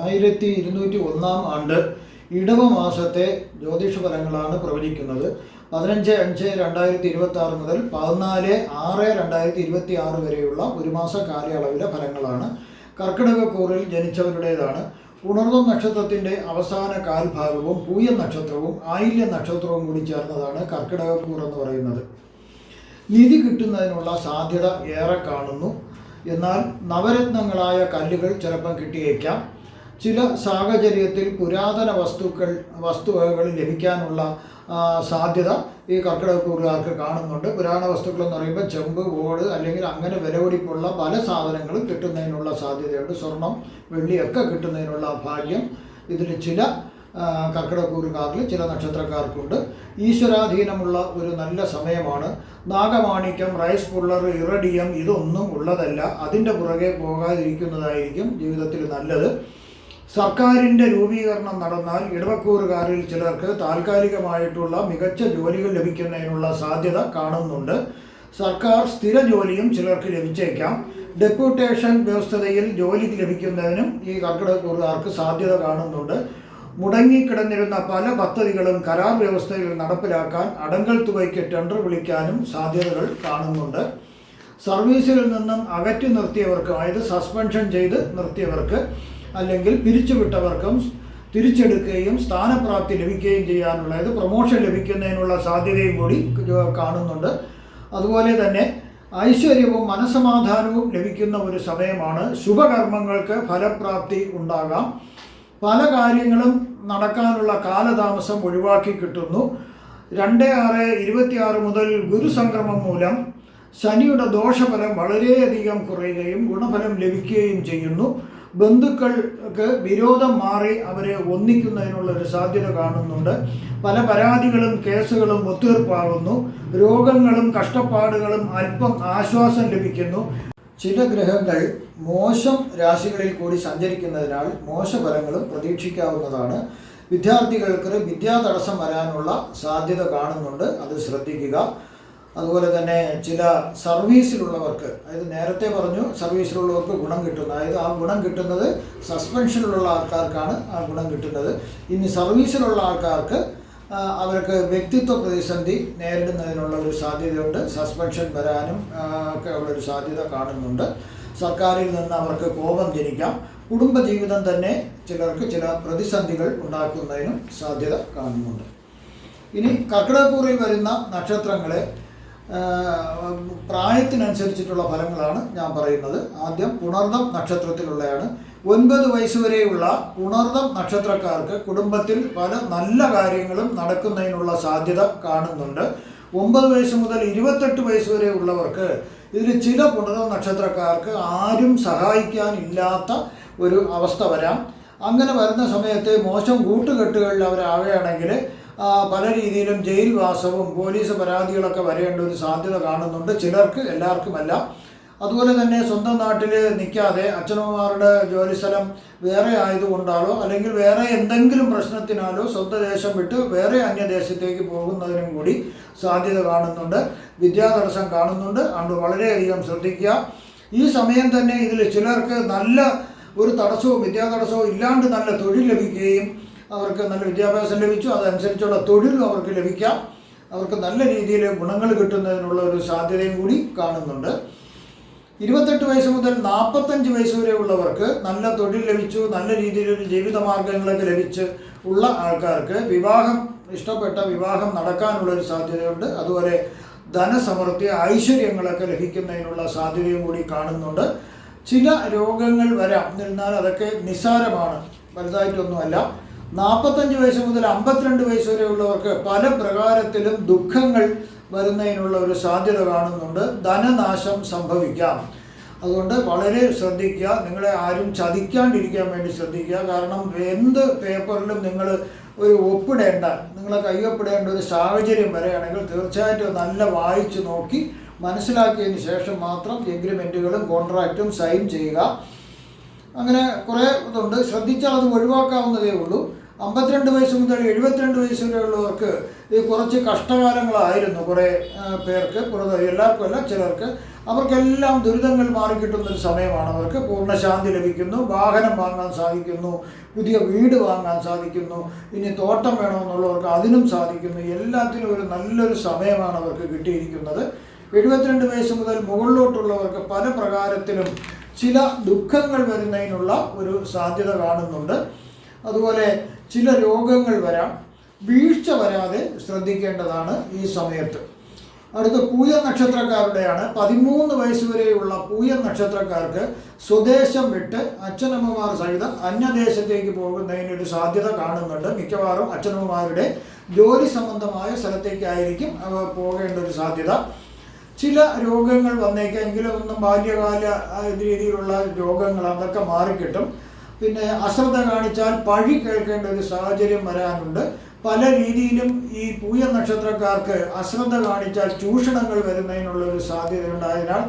1201 ആണ്ട് ഇടവ മാസത്തെ ജ്യോതിഷഫലങ്ങളാണ് പ്രവചിക്കുന്നത്. 15/5/2026 മുതൽ 14/6/2026 വരെയുള്ള ഒരു മാസ കാലയളവിലെ ഫലങ്ങളാണ്. കർക്കിടകക്കൂറിൽ ജനിച്ചവരുടേതാണ്. ഉണർന്നം നക്ഷത്രത്തിൻ്റെ അവസാന കാൽഭാഗവും പൂയം നക്ഷത്രവും ആയില്യ നക്ഷത്രവും കൂടി ചേർന്നതാണ് കർക്കിടകക്കൂർ എന്ന് പറയുന്നത്. നിധി കിട്ടുന്നതിനുള്ള സാധ്യത ഏറെ കാണുന്നു. എന്നാൽ നവരത്നങ്ങളായ കല്ലുകൾ ചിലപ്പം കിട്ടിയേക്കാം. ചില സാഹചര്യത്തിൽ പുരാതന വസ്തുവകകൾ ലഭിക്കാനുള്ള സാധ്യത ഈ കർക്കിടകക്കൂറുകാർക്ക് കാണുന്നുണ്ട്. പുരാതന വസ്തുക്കൾ എന്ന് പറയുമ്പോൾ ചെമ്പ്, ഓട് അല്ലെങ്കിൽ അങ്ങനെ വിലപിടിപ്പുള്ള പല സാധനങ്ങളും കിട്ടുന്നതിനുള്ള സാധ്യതയുണ്ട്. സ്വർണം, വെള്ളിയൊക്കെ കിട്ടുന്നതിനുള്ള ഭാഗ്യം ഇതിൽ ചില കർക്കിടകക്കൂറുകാരിൽ ചില നക്ഷത്രക്കാർക്കുണ്ട്. ഈശ്വരാധീനമുള്ള ഒരു നല്ല സമയമാണ്. നാഗമാണിക്യം, റൈസ് പുള്ളർ, ഇറഡിയം ഇതൊന്നും ഉള്ളതല്ല. അതിൻ്റെ പുറകെ പോകാതിരിക്കുന്നതായിരിക്കും ജീവിതത്തിൽ നല്ലത്. സർക്കാരിൻ്റെ രൂപീകരണം നടന്നാൽ ഇടവക്കൂറുകാരിൽ ചിലർക്ക് താൽക്കാലികമായിട്ടുള്ള മികച്ച ജോലികൾ ലഭിക്കുന്നതിനുള്ള സാധ്യത കാണുന്നുണ്ട്. സർക്കാർ സ്ഥിര ജോലിയും ചിലർക്ക് ലഭിച്ചേക്കാം. ഡെപ്യൂട്ടേഷൻ വ്യവസ്ഥതയിൽ ജോലി ലഭിക്കുന്നതിനും ഈ കർക്കിടകക്കൂറുകാർക്ക് സാധ്യത കാണുന്നുണ്ട്. മുടങ്ങിക്കിടന്നിരുന്ന പല പദ്ധതികളും കരാർ വ്യവസ്ഥയിൽ നടപ്പിലാക്കാൻ അടങ്കൽ തുകയ്ക്ക് ടെൻഡർ വിളിക്കാനും സാധ്യതകൾ കാണുന്നുണ്ട്. സർവീസിൽ നിന്നും അകറ്റി നിർത്തിയവർക്ക്, അതായത് സസ്പെൻഷൻ ചെയ്ത് നിർത്തിയവർക്ക് അല്ലെങ്കിൽ പിരിച്ചുവിട്ടവർക്കും തിരിച്ചെടുക്കുകയും സ്ഥാനപ്രാപ്തി ലഭിക്കുകയും ചെയ്യാനുള്ള, അതായത് പ്രൊമോഷൻ ലഭിക്കുന്നതിനുള്ള സാധ്യതയും കൂടി കാണുന്നുണ്ട്. അതുപോലെ തന്നെ ഐശ്വര്യവും മനസ്സമാധാനവും ലഭിക്കുന്ന ഒരു സമയമാണ്. ശുഭകർമ്മങ്ങൾക്ക് ഫലപ്രാപ്തി ഉണ്ടാകാം. പല കാര്യങ്ങളും നടക്കാനുള്ള കാലതാമസം ഒഴിവാക്കി കിട്ടുന്നു. 2/6/26 മുതൽ ഗുരുസംക്രമം മൂലം ശനിയുടെ ദോഷഫലം വളരെയധികം കുറയുകയും ഗുണഫലം ലഭിക്കുകയും ചെയ്യുന്നു. ബന്ധുക്കൾക്ക് വിരോധം മാറി അവരെ ഒന്നിക്കുന്നതിനുള്ള ഒരു സാധ്യത കാണുന്നുണ്ട്. പല പരാതികളും കേസുകളും ഒത്തീർപ്പാകുന്നു. രോഗങ്ങളും കഷ്ടപ്പാടുകളും അല്പം ആശ്വാസം ലഭിക്കുന്നു. ചില ഗ്രഹങ്ങൾ മോശം രാശികളിൽ കൂടി സഞ്ചരിക്കുന്നതിനാൽ മോശഫലങ്ങളും പ്രതീക്ഷിക്കാവുന്നതാണ്. വിദ്യാർത്ഥികൾക്ക് വിദ്യാതടസ്സം വരാനുള്ള സാധ്യത കാണുന്നുണ്ട്, അത് ശ്രദ്ധിക്കുക. അതുപോലെ തന്നെ ചില സർവീസിലുള്ളവർക്ക്, അതായത് നേരത്തെ പറഞ്ഞു സർവീസിലുള്ളവർക്ക് ഗുണം കിട്ടുന്നു, അതായത് ആ ഗുണം കിട്ടുന്നത് സസ്പെൻഷനിലുള്ള ആൾക്കാർക്കാണ് ആ ഗുണം കിട്ടുന്നത്. ഇനി സർവീസിലുള്ള ആൾക്കാർക്ക് അവർക്ക് വ്യക്തിത്വ പ്രതിസന്ധി നേരിടുന്നതിനുള്ള ഒരു സാധ്യതയുണ്ട്. സസ്പെൻഷൻ വരാനും ഒക്കെ ഉള്ളൊരു സാധ്യത കാണുന്നുണ്ട്. സർക്കാരിൽ നിന്ന് അവർക്ക് കോപം ജനിക്കാം. കുടുംബജീവിതം തന്നെ ചിലർക്ക് ചില പ്രതിസന്ധികൾ ഉണ്ടാക്കുന്നതിനും സാധ്യത കാണുന്നുണ്ട്. ഇനി കർക്കിടകക്കൂറിൽ വരുന്ന നക്ഷത്രങ്ങളെ പ്രായത്തിനനുസരിച്ചിട്ടുള്ള ഫലങ്ങളാണ് ഞാൻ പറയുന്നത്. ആദ്യം പുണർന്നം നക്ഷത്രത്തിലുള്ളതാണ്. 9 വയസ്സുവരെയുള്ള പുണർന്നം നക്ഷത്രക്കാർക്ക് കുടുംബത്തിൽ പല നല്ല കാര്യങ്ങളും നടക്കുന്നതിനുള്ള സാധ്യത കാണുന്നുണ്ട്. 9 വയസ്സ് മുതൽ 28 വയസ്സ് വരെ ഉള്ളവർക്ക് ഇതിൽ ചില പുണർന്നം നക്ഷത്രക്കാർക്ക് ആരും സഹായിക്കാനില്ലാത്ത ഒരു അവസ്ഥ വരാം. അങ്ങനെ വരുന്ന സമയത്ത് മോശം കൂട്ടുകെട്ടുകളിൽ അവരാവുകയാണെങ്കിൽ പല രീതിയിലും ജയിൽ വാസവും പോലീസ് പരാതികളൊക്കെ വരേണ്ട ഒരു സാധ്യത കാണുന്നുണ്ട്. ചിലർക്ക്, എല്ലാവർക്കുമല്ല. അതുപോലെ തന്നെ സ്വന്തം നാട്ടിൽ നിൽക്കാതെ അച്ഛനമ്മമാരുടെ ജോലിസ്ഥലം വേറെ ആയതുകൊണ്ടാലോ അല്ലെങ്കിൽ വേറെ എന്തെങ്കിലും പ്രശ്നത്തിനാലോ സ്വന്തം ദേശം വിട്ട് വേറെ അന്യദേശത്തേക്ക് പോകുന്നതിനും കൂടി സാധ്യത കാണുന്നുണ്ട്. വിദ്യാതടസ്സം കാണുന്നുണ്ട്. അതുകൊണ്ട് വളരെയധികം ശ്രദ്ധിക്കുക. ഈ സമയം തന്നെ ഇതിൽ ചിലർക്ക് നല്ല ഒരു തടസ്സവും വിദ്യാതടസ്സവും ഇല്ലാണ്ട് നല്ല തൊഴിൽ ലഭിക്കുകയും അവർക്ക് നല്ല വിദ്യാഭ്യാസം ലഭിച്ചു, അതനുസരിച്ചുള്ള തൊഴിലും അവർക്ക് ലഭിക്കാം. അവർക്ക് നല്ല രീതിയിൽ ഗുണങ്ങൾ കിട്ടുന്നതിനുള്ള ഒരു സാധ്യതയും കൂടി കാണുന്നുണ്ട്. 28 വയസ്സ് മുതൽ 45 വയസ്സ് വരെ ഉള്ളവർക്ക് നല്ല തൊഴിൽ ലഭിച്ചു, നല്ല രീതിയിലൊരു ജീവിതമാർഗങ്ങളൊക്കെ ലഭിച്ച് ഉള്ള ആൾക്കാർക്ക് ഇഷ്ടപ്പെട്ട വിവാഹം നടക്കാനുള്ളൊരു സാധ്യതയുണ്ട്. അതുപോലെ ധനസമൃദ്ധി, ഐശ്വര്യങ്ങളൊക്കെ ലഭിക്കുന്നതിനുള്ള സാധ്യതയും കൂടി കാണുന്നുണ്ട്. ചില രോഗങ്ങൾ വരാം, എന്നാൽ അതൊക്കെ നിസ്സാരമാണ്, വലുതായിട്ടൊന്നുമല്ല. 45 വയസ്സ് മുതൽ 52 വയസ്സ് വരെ ഉള്ളവർക്ക് പല പ്രകാരത്തിലും ദുഃഖങ്ങൾ വരുന്നതിനുള്ള ഒരു സാധ്യത കാണുന്നുണ്ട്. ധനനാശം സംഭവിക്കാം. അതുകൊണ്ട് വളരെ ശ്രദ്ധിക്കുക. നിങ്ങളെ ആരും ചതിക്കാണ്ടിരിക്കാൻ വേണ്ടി ശ്രദ്ധിക്കുക. കാരണം എന്ത് പേപ്പറിലും നിങ്ങൾ ഒരു ഒപ്പിടേണ്ട, നിങ്ങളെ കൈയൊപ്പിടേണ്ട ഒരു സാഹചര്യം വരെയാണെങ്കിൽ തീർച്ചയായിട്ടും നല്ല വായിച്ച് നോക്കി മനസ്സിലാക്കിയതിന് ശേഷം മാത്രം എഗ്രിമെൻറ്റുകളും കോൺട്രാക്റ്റും സൈൻ ചെയ്യുക. അങ്ങനെ കുറേ ഇതുണ്ട്, ശ്രദ്ധിച്ചാൽ അത് ഒഴിവാക്കാവുന്നതേ ഉള്ളൂ. 52 വയസ്സ് മുതൽ 72 വയസ്സ് വരെയുള്ളവർക്ക് ഈ കുറച്ച് കഷ്ടകാലങ്ങളായിരുന്നു കുറേ പേർക്ക്, എല്ലാവർക്കും അല്ല, ചിലർക്ക്. അവർക്കെല്ലാം ദുരിതങ്ങൾ മാറിക്കിട്ടുന്നൊരു സമയമാണ്. അവർക്ക് പൂർണ്ണശാന്തി ലഭിക്കുന്നു, വാഹനം വാങ്ങാൻ സാധിക്കുന്നു, പുതിയ വീട് വാങ്ങാൻ സാധിക്കുന്നു, ഇനി തോട്ടം വേണമെന്നുള്ളവർക്ക് അതിനും സാധിക്കുന്നു. എല്ലാത്തിനും ഒരു നല്ലൊരു സമയമാണ് അവർക്ക് കിട്ടിയിരിക്കുന്നത്. 72 വയസ്സ് മുതൽ മുകളിലോട്ടുള്ളവർക്ക് പല പ്രകാരത്തിലും ചില ദുഃഖങ്ങൾ വരുന്നതിനുള്ള ഒരു സാധ്യത കാണുന്നുണ്ട്. അതുപോലെ ചില രോഗങ്ങൾ വരാം. വീഴ്ച വരാതെ ശ്രദ്ധിക്കേണ്ടതാണ് ഈ സമയത്ത്. അടുത്ത പൂയ നക്ഷത്രക്കാരുടെയാണ്. 13 വയസ്സ് വരെയുള്ള പൂയ നക്ഷത്രക്കാർക്ക് സ്വദേശം വിട്ട് അച്ഛനമ്മമാർ സഹിതം അന്യദേശത്തേക്ക് പോകുന്നതിനൊരു സാധ്യത കാണുന്നുണ്ട്. മിക്കവാറും അച്ഛനമ്മമാരുടെ ജോലി സംബന്ധമായ സ്ഥലത്തേക്കായിരിക്കും അവർ പോകേണ്ട ഒരു സാധ്യത. ചില രോഗങ്ങൾ വന്നേക്കാം, എങ്കിലും ഒന്നും ബാല്യകാല രീതിയിലുള്ള രോഗങ്ങൾ അതൊക്കെ മാറിക്കിട്ടും. പിന്നെ അശ്രദ്ധ കാണിച്ചാൽ പഴി കേൾക്കേണ്ട ഒരു സാഹചര്യം വരാനുണ്ട്. പല രീതിയിലും ഈ പൂയ നക്ഷത്രക്കാർക്ക് അശ്രദ്ധ കാണിച്ചാൽ ചൂഷണങ്ങൾ വരുന്നതിനുള്ളൊരു സാധ്യതയുണ്ട്. അതിനാൽ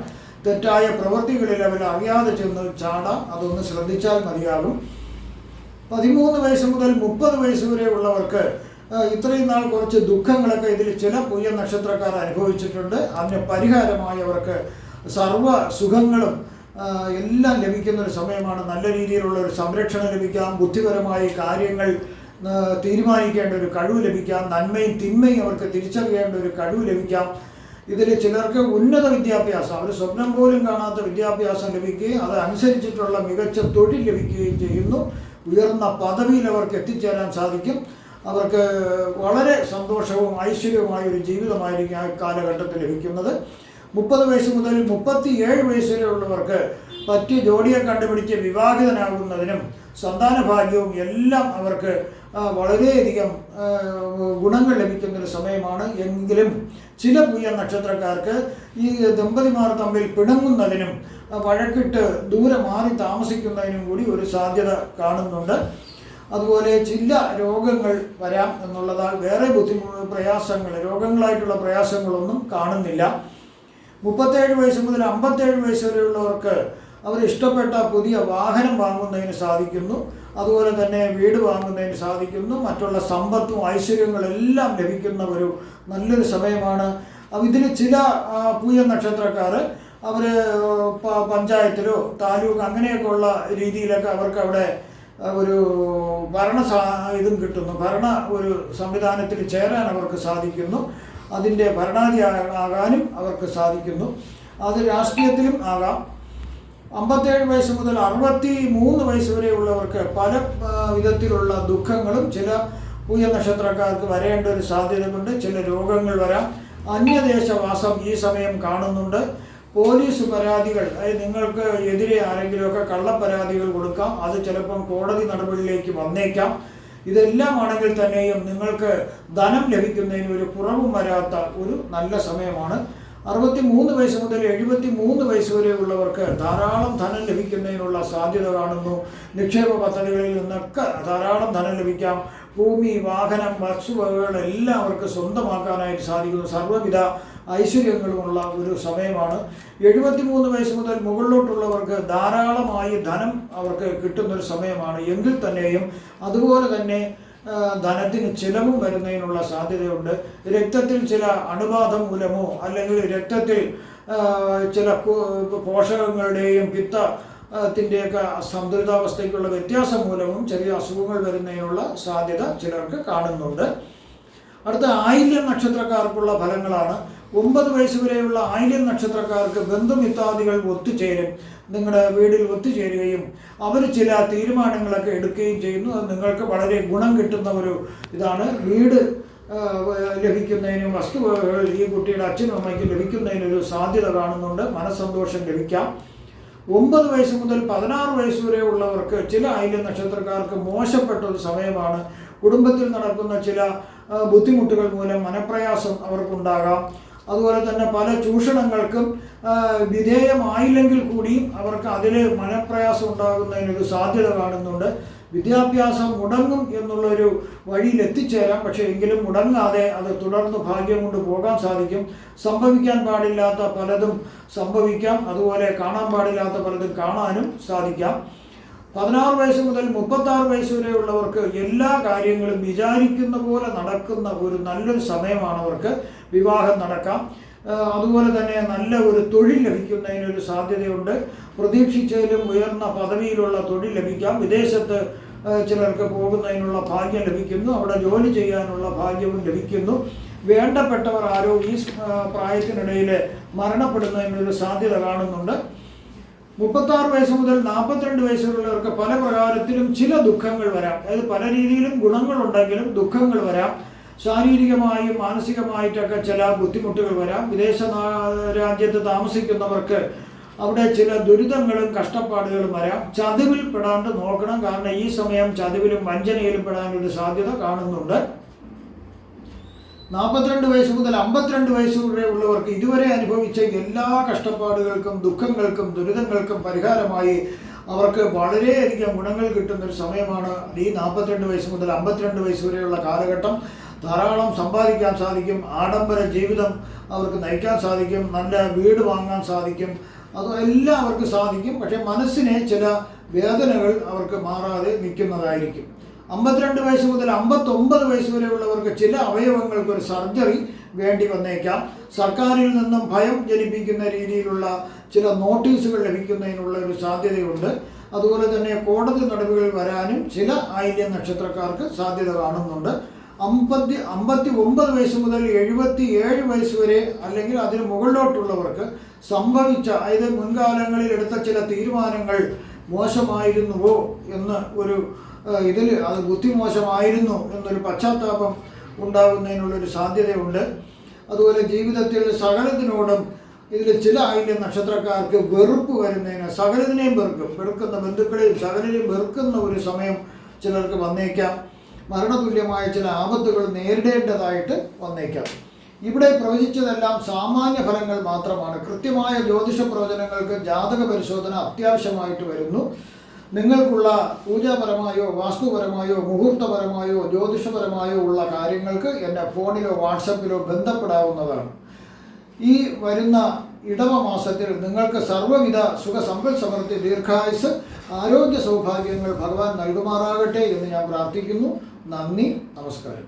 തെറ്റായ പ്രവൃത്തികളിൽ അവർ അറിയാതെ ചെന്ന് ചാടാം. അതൊന്ന് ശ്രദ്ധിച്ചാൽ മതിയാകും. 13 വയസ്സ് മുതൽ 30 വയസ്സ് വരെ ഉള്ളവർക്ക് ഇത്രയും നാൾ കുറച്ച് ദുഃഖങ്ങളൊക്കെ ഇതിൽ ചില പൂയ നക്ഷത്രക്കാർ അനുഭവിച്ചിട്ടുണ്ട്. അതിന് പരിഹാരമായി അവർക്ക് സർവ്വ സുഖങ്ങളും എല്ലാം ലഭിക്കുന്നൊരു സമയമാണ്. നല്ല രീതിയിലുള്ള ഒരു സംരക്ഷണം ലഭിക്കാം, ബുദ്ധിപരമായി കാര്യങ്ങൾ തീരുമാനിക്കേണ്ട ഒരു കഴിവ് ലഭിക്കാം, നന്മയും തിന്മയും അവർക്ക് തിരിച്ചറിയേണ്ട ഒരു കഴിവ് ലഭിക്കാം. ഇതിൽ ചിലർക്ക് ഉന്നത വിദ്യാഭ്യാസം, അവർ സ്വപ്നം പോലും കാണാത്ത വിദ്യാഭ്യാസം ലഭിക്കുകയും അതനുസരിച്ചിട്ടുള്ള മികച്ച തൊഴിൽ ലഭിക്കുകയും ചെയ്യുന്നു. ഉയർന്ന പദവിയിൽ അവർക്ക് എത്തിച്ചേരാൻ സാധിക്കും. അവർക്ക് വളരെ സന്തോഷവും ഐശ്വര്യവുമായ ഒരു ജീവിതമായിരിക്കും ആ കാലഘട്ടത്തിൽ ലഭിക്കുന്നത്. 30 വയസ്സ് മുതൽ 37 വയസ്സ് വരെയുള്ളവർക്ക് പറ്റിയ ജോഡിയെ കണ്ടുപിടിച്ച് വിവാഹിതനാകുന്നതിനും സന്താന ഭാഗ്യവും എല്ലാം അവർക്ക് വളരെയധികം ഗുണങ്ങൾ ലഭിക്കുന്നൊരു സമയമാണ്. എങ്കിലും ചില പൂയ നക്ഷത്രക്കാർക്ക് ഈ ദമ്പതിമാർ തമ്മിൽ പിണങ്ങുന്നതിനും വഴക്കിട്ട് ദൂരെ മാറി താമസിക്കുന്നതിനും കൂടി ഒരു സാധ്യത കാണുന്നുണ്ട്. അതുപോലെ ചില രോഗങ്ങൾ വരാം എന്നുള്ളതാൽ വേറെ പ്രയാസങ്ങൾ, രോഗങ്ങളായിട്ടുള്ള പ്രയാസങ്ങളൊന്നും കാണുന്നില്ല. 37 വയസ്സ് മുതൽ 57 വയസ്സ് വരെയുള്ളവർക്ക് അവർ ഇഷ്ടപ്പെട്ട പുതിയ വാഹനം വാങ്ങുന്നതിന് സാധിക്കുന്നു. അതുപോലെ തന്നെ വീട് വാങ്ങുന്നതിന് സാധിക്കുന്നു. മറ്റുള്ള സമ്പത്തും ഐശ്വര്യങ്ങളെല്ലാം ലഭിക്കുന്ന ഒരു നല്ലൊരു സമയമാണ്. ഇതിൽ ചില പൂയ നക്ഷത്രക്കാർ അവർ പഞ്ചായത്തിലോ താലൂക്ക് അങ്ങനെയൊക്കെ ഉള്ള രീതിയിലൊക്കെ അവർക്ക് അവിടെ ഒരു ഇതും കിട്ടുന്നു, ഒരു സംവിധാനത്തിൽ ചേരാൻ അവർക്ക് സാധിക്കുന്നു. അതിൻ്റെ ഭരണാധികാരിയാകാനും അവർക്ക് സാധിക്കുന്നു. അത് രാഷ്ട്രീയത്തിലും ആകാം. 57 വയസ്സ് മുതൽ 63 വയസ്സ് വരെയുള്ളവർക്ക് പല വിധത്തിലുള്ള ദുഃഖങ്ങളും ചില പൂയ നക്ഷത്രക്കാർക്ക് വരേണ്ട ഒരു സാധ്യതയുണ്ട്. ചില രോഗങ്ങൾ വരാം. അന്യദേശവാസം ഈ സമയം കാണുന്നുണ്ട്. പോലീസ് പരാതികൾ, നിങ്ങൾക്ക് എതിരെ ആരെങ്കിലുമൊക്കെ കള്ളപ്പരാതികൾ കൊടുക്കാം. അത് ചിലപ്പം കോടതി നടപടിയിലേക്ക് വന്നേക്കാം. ഇതെല്ലാം ആണെങ്കിൽ തന്നെയും നിങ്ങൾക്ക് ധനം ലഭിക്കുന്നതിന് ഒരു കുറവും വരാത്ത ഒരു നല്ല സമയമാണ്. 63 വയസ്സ് മുതൽ 73 വയസ്സ് വരെയുള്ളവർക്ക് ധാരാളം ധനം ലഭിക്കുന്നതിനുള്ള സാധ്യത കാണുന്നു. നിക്ഷേപ പദ്ധതികളിൽ നിന്നൊക്കെ ധാരാളം ധനം ലഭിക്കാം. ഭൂമി, വാഹനം, വസ്തുവകകളെല്ലാം അവർക്ക് സ്വന്തമാക്കാനായിട്ട് സാധിക്കുന്നു. സർവ്വവിധ ഐശ്വര്യങ്ങളുമുള്ള ഒരു സമയമാണ്. 73 വയസ്സ് മുതൽ മുകളിലോട്ടുള്ളവർക്ക് ധാരാളമായി ധനം അവർക്ക് കിട്ടുന്നൊരു സമയമാണ്. എങ്കിൽ തന്നെയും അതുപോലെ തന്നെ ധനത്തിന് ചിലവും വരുന്നതിനുള്ള സാധ്യതയുണ്ട്. രക്തത്തിൽ ചില അണുബാധ മൂലമോ അല്ലെങ്കിൽ രക്തത്തിൽ ചില പോഷകങ്ങളുടെയും പിത്തത്തിൻ്റെയൊക്കെ സന്തുലിതാവസ്ഥയ്ക്കുള്ള വ്യത്യാസം മൂലവും ചെറിയ അസുഖങ്ങൾ വരുന്നതിനുള്ള സാധ്യത ചിലർക്ക് കാണുന്നുണ്ട്. അടുത്ത ആയില്യം നക്ഷത്രക്കാർക്കുള്ള ഫലങ്ങളാണ്. 9 വയസ്സ് വരെയുള്ള ആയില്യം നക്ഷത്രക്കാർക്ക് ബന്ധുമിത്രാദികൾ ഒത്തുചേരും. നിങ്ങളുടെ വീട്ടിൽ ഒത്തുചേരുകയും അവർ ചില തീരുമാനങ്ങളൊക്കെ എടുക്കുകയും ചെയ്യുന്നു. അത് നിങ്ങൾക്ക് വളരെ ഗുണം കിട്ടുന്ന ഒരു ഇതാണ്. വീട് ലഭിക്കുന്നതിനും വസ്തുവകകൾ ഈ കുട്ടിയുടെ അച്ഛനും അമ്മയ്ക്കും ലഭിക്കുന്നതിനൊരു സാധ്യത കാണുന്നുണ്ട്. മനസ്സന്തോഷം ലഭിക്കാം. 9 വയസ്സ് മുതൽ 16 വയസ്സ് വരെ ഉള്ളവർക്ക് ചില ആയില്യം നക്ഷത്രക്കാർക്ക് മോശപ്പെട്ട ഒരു സമയമാണ്. കുടുംബത്തിൽ നടക്കുന്ന ചില ബുദ്ധിമുട്ടുകൾ മൂലം മനപ്രയാസം അവർക്കുണ്ടാകാം. അതുപോലെ തന്നെ പല ചൂഷണങ്ങൾക്കും വിധേയമായില്ലെങ്കിൽ കൂടിയും അവർക്ക് അതിൽ മനപ്രയാസം ഉണ്ടാകുന്നതിനൊരു സാധ്യത കാണുന്നുണ്ട്. വിദ്യാഭ്യാസം മുടങ്ങും എന്നുള്ളൊരു വഴിയിൽ എത്തിച്ചേരാം. പക്ഷേ എങ്കിലും മുടങ്ങാതെ അത് തുടർന്ന് ഭാഗ്യം കൊണ്ട് പോകാൻ സാധിക്കും. സംഭവിക്കാൻ പാടില്ലാത്ത പലതും സംഭവിക്കാം. അതുപോലെ കാണാൻ പാടില്ലാത്ത പലതും കാണാനും സാധിക്കാം. 16 വയസ്സ് മുതൽ 36 വയസ്സ് വരെയുള്ളവർക്ക് എല്ലാ കാര്യങ്ങളും വിചാരിക്കുന്ന പോലെ നടക്കുന്ന ഒരു നല്ലൊരു സമയമാണ്. അവർക്ക് വിവാഹം നടക്കാം. അതുപോലെ തന്നെ നല്ല ഒരു തൊഴിൽ ലഭിക്കുന്നതിനൊരു സാധ്യതയുണ്ട്. പ്രതീക്ഷിച്ചതിലും ഉയർന്ന പദവിയിലുള്ള തൊഴിൽ ലഭിക്കാം. വിദേശത്ത് ചിലർക്ക് പോകുന്നതിനുള്ള ഭാഗ്യം ലഭിക്കുന്നു. അവിടെ ജോലി ചെയ്യാനുള്ള ഭാഗ്യവും ലഭിക്കുന്നു. വേണ്ടപ്പെട്ടവർ ആരോ ഈ പ്രായത്തിനിടയിൽ മരണപ്പെടുന്നതിനൊരു സാധ്യത കാണുന്നുണ്ട്. 36 വയസ്സ് മുതൽ 42 വയസ്സുള്ളവർക്ക് പല പ്രകാരത്തിലും ചില ദുഃഖങ്ങൾ വരാം. അതായത് പല രീതിയിലും ഗുണങ്ങളുണ്ടെങ്കിലും ദുഃഖങ്ങൾ വരാം. ശാരീരികമായും മാനസികമായിട്ടൊക്കെ ചില ബുദ്ധിമുട്ടുകൾ വരാം. വിദേശ രാജ്യത്ത് താമസിക്കുന്നവർക്ക് അവിടെ ചില ദുരിതങ്ങളും കഷ്ടപ്പാടുകളും വരാം. ചതിവിൽ പെടാണ്ട് നോക്കണം. കാരണം ഈ സമയം ചതിവിലും വഞ്ചനയിലും പെടാനൊരു സാധ്യത കാണുന്നുണ്ട്. 42 വയസ്സ് മുതൽ 52 വയസ്സ് വരെ ഉള്ളവർക്ക് ഇതുവരെ അനുഭവിച്ച എല്ലാ കഷ്ടപ്പാടുകൾക്കും ദുഃഖങ്ങൾക്കും ദുരിതങ്ങൾക്കും പരിഹാരമായി അവർക്ക് വളരെയധികം ഗുണങ്ങൾ കിട്ടുന്നൊരു സമയമാണ് ഈ 42 വയസ്സ് മുതൽ 52 വയസ്സ് വരെയുള്ള കാലഘട്ടം. ധാരാളം സമ്പാദിക്കാൻ സാധിക്കും. ആഡംബര ജീവിതം അവർക്ക് നയിക്കാൻ സാധിക്കും. നല്ല വീട് വാങ്ങാൻ സാധിക്കും. അതെല്ലാം അവർക്ക് സാധിക്കും. പക്ഷേ മനസ്സിനെ ചില വേദനകൾ അവർക്ക് മാറാതെ നിൽക്കുന്നതായിരിക്കും. 52 വയസ്സ് മുതൽ 59 വയസ്സ് വരെയുള്ളവർക്ക് ചില അവയവങ്ങൾക്ക് ഒരു സർജറി വേണ്ടി വന്നേക്കാം. സർക്കാരിൽ നിന്നും ഭയം ജനിപ്പിക്കുന്ന രീതിയിലുള്ള ചില നോട്ടീസുകൾ ലഭിക്കുന്നതിനുള്ള ഒരു സാധ്യതയുണ്ട്. അതുപോലെ തന്നെ കോടതി നടപടികൾ വരാനും ചില ആയില്യ നക്ഷത്രക്കാർക്ക് സാധ്യത കാണുന്നുണ്ട്. 59 വയസ്സ് മുതൽ 77 വയസ്സ് വരെ അല്ലെങ്കിൽ അതിന് മുകളിലോട്ടുള്ളവർക്ക് സംഭവിച്ച, അതായത് മുൻകാലങ്ങളിൽ എടുത്ത ചില തീരുമാനങ്ങൾ മോശമായിരുന്നുവോ എന്ന് ഇതിൽ അത് ബുദ്ധിമോശമായിരുന്നു എന്നൊരു പശ്ചാത്താപം ഉണ്ടാകുന്നതിനുള്ളൊരു സാധ്യതയുണ്ട്. അതുപോലെ ജീവിതത്തിൽ സകലത്തിനോടും ഇതിൽ ചില ആയില്യ നക്ഷത്രക്കാർക്ക് വെറുപ്പ് വരുന്നതിന് സകലത്തിനെയും വെറുക്കുന്ന ബന്ധുക്കളെയും സകലരെയും വെറുക്കുന്ന ഒരു സമയം ചിലർക്ക് വന്നേക്കാം. മരണതുല്യമായ ചില ആപത്തുകൾ നേരിടേണ്ടതായിട്ട് വന്നേക്കാം. ഇവിടെ പ്രവചിച്ചതെല്ലാം സാമാന്യ ഫലങ്ങൾ മാത്രമാണ്. കൃത്യമായ ജ്യോതിഷ പ്രവചനങ്ങൾക്ക് ജാതക പരിശോധന അത്യാവശ്യമായിട്ട് വരുന്നു. നിങ്ങൾക്കുള്ള പൂജാപരമായോ വാസ്തുപരമായോ മുഹൂർത്തപരമായോ ജ്യോതിഷപരമായോ ഉള്ള കാര്യങ്ങൾക്ക് എൻ്റെ ഫോണിലോ വാട്സപ്പിലോ ബന്ധപ്പെടാവുന്നതാണ്. ഈ വരുന്ന ഇടവ മാസത്തിൽ നിങ്ങൾക്ക് സർവ്വവിധ സുഖസമ്പൽ സമൃദ്ധി ദീർഘായുസ് ആരോഗ്യ സൗഭാഗ്യങ്ങൾ ഭഗവാൻ നൽകുമാറാകട്ടെ എന്ന് ഞാൻ പ്രാർത്ഥിക്കുന്നു. നന്ദി, നമസ്കാരം.